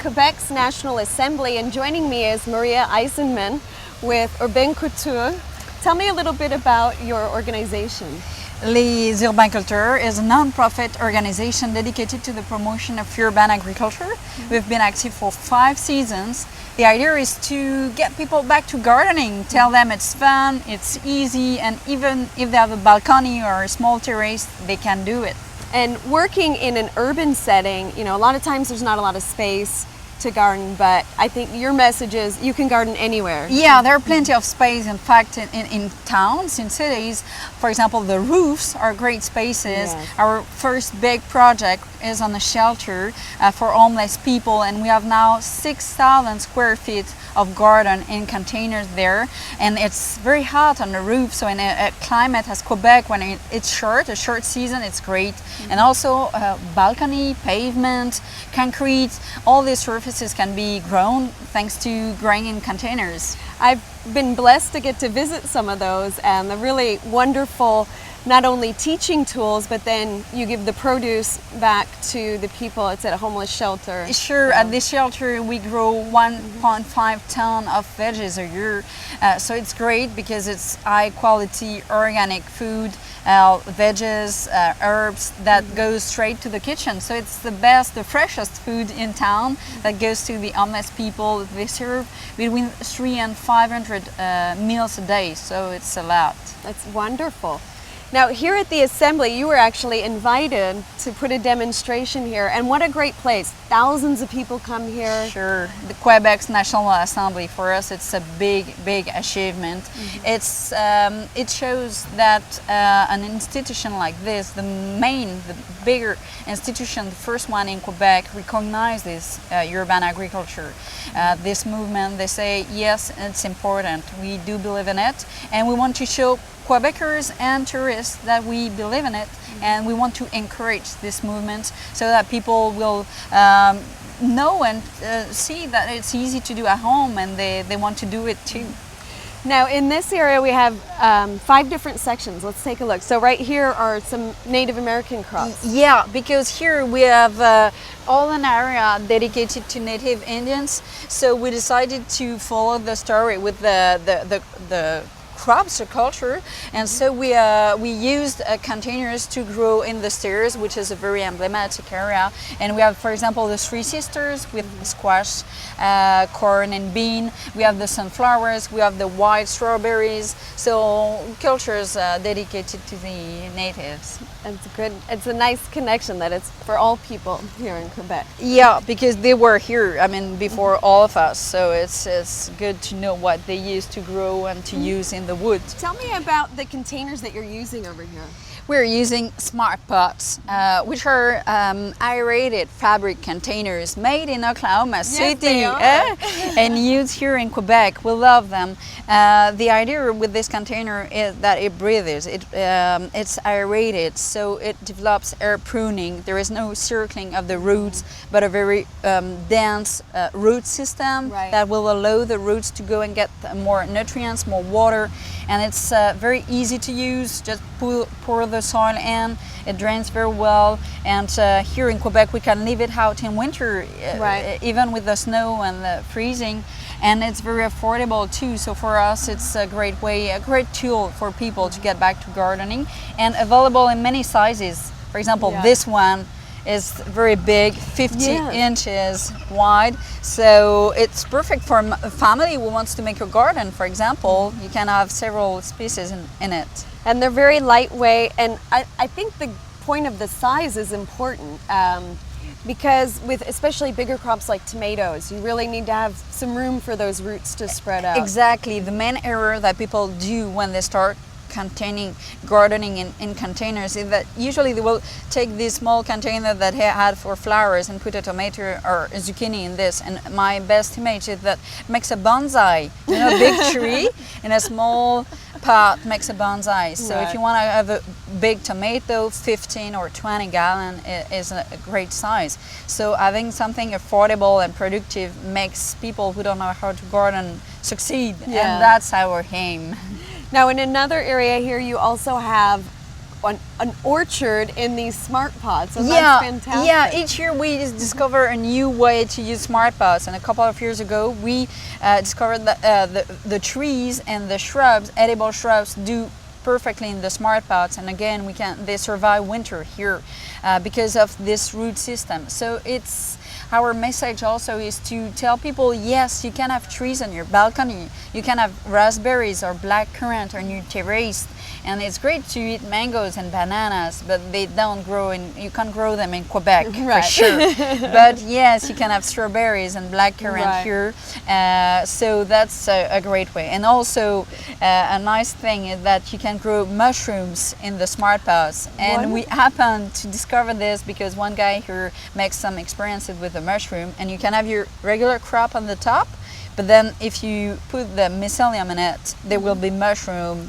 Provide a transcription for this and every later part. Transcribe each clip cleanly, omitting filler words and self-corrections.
Quebec's National Assembly, and joining me is Marie Eisenmann with Urbainculteurs. Tell me a little bit about your organization. Les Urbainculteurs is a non-profit organization dedicated to the promotion of urban agriculture. We've been active for 5 seasons. The idea is to get people back to gardening, tell them it's fun, it's easy, and even if they have a balcony or a small terrace, they can do it. And working in an urban setting, you know, a lot of times there's not a lot of space to garden, but I think your message is you can garden anywhere. Yeah, there are plenty of space. In fact, in towns, in cities, for example, the roofs are great spaces. Yes. Our first big project is on a shelter for homeless people, and we have now 6,000 square feet of garden in containers there, and it's very hot on the roof. So in a climate as Quebec, when it's a short season, it's great. And also balcony, pavement, concrete, all these surfaces can be grown thanks to growing in containers. I've been blessed to get to visit some of those, and the really wonderful, not only teaching tools, but then you give the produce back to the people. It's at a homeless shelter. Sure, at this shelter we grow 1.5 ton of veggies a year. So it's great because it's high quality organic food, veggies, herbs that goes straight to the kitchen. So it's the best, the freshest food in town that goes to the homeless people. They serve between 300 and 500 meals a day, so it's a lot. That's wonderful. Now, here at the Assembly, you were actually invited to put a demonstration here, and what a great place. Thousands of people come here. Sure. The Quebec's National Assembly, for us, it's a big achievement. It shows that an institution like this, the bigger institution, the first one in Quebec, recognizes urban agriculture. This movement, they say, yes, it's important. We do believe in it, and we want to show Quebecers and tourists that we believe in it, and we want to encourage this movement so that people will know and see that it's easy to do at home, and they want to do it too. Now in this area we have 5 different sections. Let's take a look. So right here are some Native American crops. Yeah, because here we have all an area dedicated to Native Indians, so we decided to follow the story with the crops or culture, and so we used containers to grow in the stairs, which is a very emblematic area. And we have, for example, the Three Sisters with squash, corn and bean. We have the sunflowers, we have the wild strawberries, so cultures dedicated to the natives. It's good. It's a nice connection that it's for all people here in Quebec. Yeah, because they were here, I mean, before all of us, so it's good to know what they used to grow and to use in the woods. Tell me about the containers that you're using over here. We're using smart Pups, which are aerated fabric containers made in Oklahoma City and used here in Quebec. We love them. The idea with this container is that it breathes. It's aerated, so it develops air pruning. There is no circling of the roots, but a very dense root system that will allow the roots to go and get more nutrients, more water, and it's very easy to use. Just pour the soil in, it drains very well, and here in Quebec we can leave it out in winter, even with the snow and the freezing, and it's very affordable too. So for us it's a great way, a great tool for people to get back to gardening, and available in many sizes. For example, this one is very big, 50 inches wide, so it's perfect for a family who wants to make a garden, for example. You can have several species in it. And they're very lightweight, and I think the point of the size is important, because with especially bigger crops like tomatoes, you really need to have some room for those roots to spread out. Exactly. The main error that people do when they start gardening in containers is that usually they will take this small container that they had for flowers and put a tomato or a zucchini in this, and my best image is that makes a bonsai, you know, a big tree in a small pot makes a bonsai. So if you want to have a big tomato, 15 or 20 gallon is a great size. So having something affordable and productive makes people who don't know how to garden succeed, and that's our aim. Now in another area here you also have an orchard in these smart pots. And that's fantastic. Yeah, each year we discover a new way to use smart pots. And a couple of years ago, we discovered that the trees and the shrubs, edible shrubs, do perfectly in the smart pots. And again, they survive winter here because of this root system. So our message also is to tell people, yes, you can have trees on your balcony, you can have raspberries or blackcurrant on your terrace, and it's great to eat mangoes and bananas, but they don't grow you can't grow them in Quebec, right, for sure. But yes, you can have strawberries and blackcurrant right, here, so that's a great way. And also a nice thing is that you can grow mushrooms in the smart pots, and we happened to discover this because one guy here makes some experiences with the mushroom, and you can have your regular crop on the top, but then if you put the mycelium in it, there will be mushroom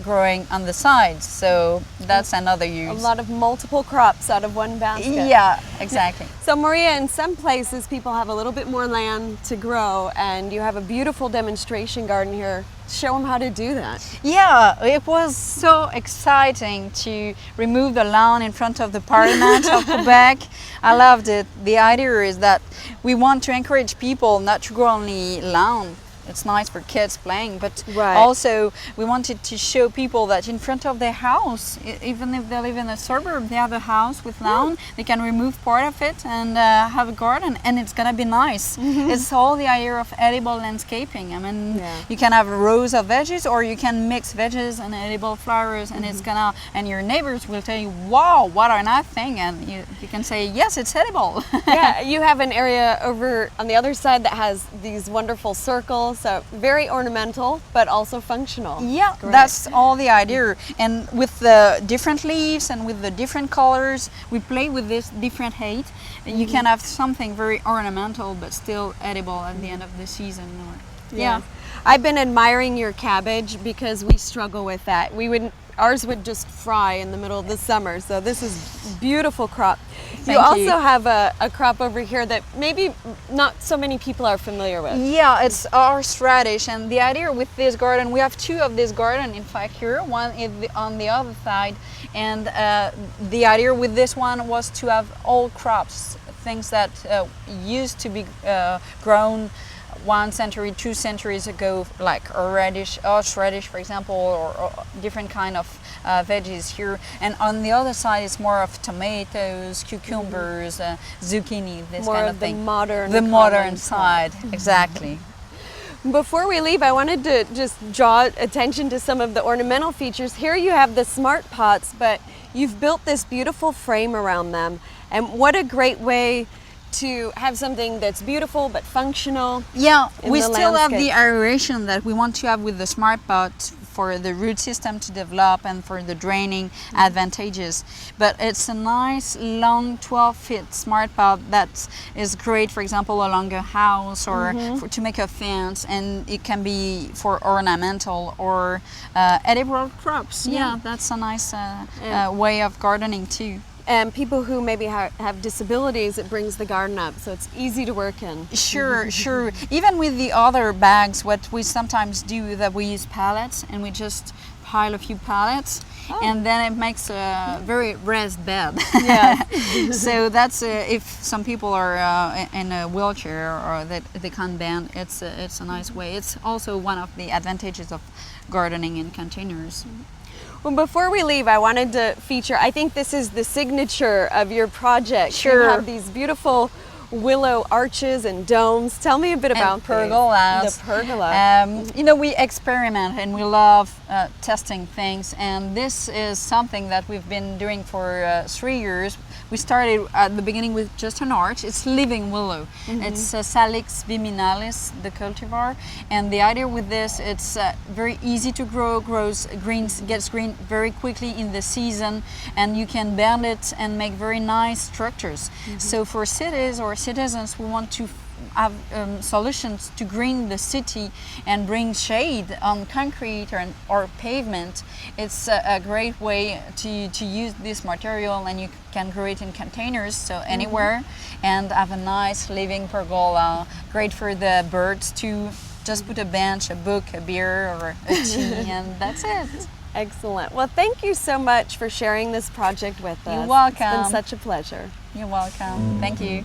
growing on the sides, so that's another use. A lot of multiple crops out of one basket. Yeah, exactly. So Maria, in some places people have a little bit more land to grow, and you have a beautiful demonstration garden here. Show them how to do that. Yeah, it was so exciting to remove the lawn in front of the Parliament of Quebec. I loved it. The idea is that we want to encourage people not to grow only lawn. It's nice for kids playing, but also we wanted to show people that in front of their house, even if they live in a suburb, they have a house with lawn, they can remove part of it and have a garden, and it's gonna be nice. It's all the idea of edible landscaping. I mean, you can have rows of veggies, or you can mix veggies and edible flowers, and it's gonna, and your neighbors will tell you, wow, what a nice thing, and you can say, yes, it's edible. Yeah, you have an area over on the other side that has these wonderful circles. So very ornamental, but also functional. Yeah, that's all the idea. And with the different leaves and with the different colors, we play with this different height. And you can have something very ornamental, but still edible at the end of the season. Yeah. I've been admiring your cabbage because we struggle with that. Ours would just fry in the middle of the summer. So this is beautiful crop. You also have a crop over here that maybe not so many people are familiar with. Yeah, it's horseradish, and the idea with this garden, we have two of this garden in fact here, one is on the other side, and the idea with this one was to have all crops, things that used to be grown 1 century, 2 centuries ago, like horseradish, for example, or different kind of veggies here. And on the other side, it's more of tomatoes, cucumbers, zucchini, this more kind of thing. The modern side, exactly. Before we leave, I wanted to just draw attention to some of the ornamental features. Here you have the smart pots, but you've built this beautiful frame around them. And what a great way to have something that's beautiful but functional. Yeah, we still have the aeration that we want to have with the smart pot for the root system to develop and for the draining advantages. But it's a nice long 12-feet smart pot that is great, for example, along a house or to make a fence, and it can be for ornamental or edible crops. Yeah, that's a nice way of gardening too. And people who maybe have disabilities, it brings the garden up, so it's easy to work in. Sure, sure. Even with the other bags, what we sometimes do is that we use pallets, and we just pile a few pallets, and then it makes a very raised bed. Yeah. So that's if some people are in a wheelchair or that they can't bend, it's a nice way. It's also one of the advantages of gardening in containers. Well, before we leave, I wanted to feature, I think this is the signature of your project. Sure. You have these beautiful willow arches and domes. Tell me a bit about pergolas. The pergola. You know, we experiment and we love testing things, and this is something that we've been doing for 3 years. We started at the beginning with just an arch. It's living willow. It's Salix viminalis, the cultivar, and the idea with this, it's very easy to grow, gets green very quickly in the season, and you can bend it and make very nice structures. So for cities or citizens, we want to have solutions to green the city and bring shade on concrete or pavement. It's a great way to use this material, and you can grow it in containers, so anywhere, and have a nice living pergola. Great for the birds to just put a bench, a book, a beer, or a tea, and that's it. Excellent. Well, thank you so much for sharing this project with us. You're welcome. It's been such a pleasure. You're welcome. Thank you.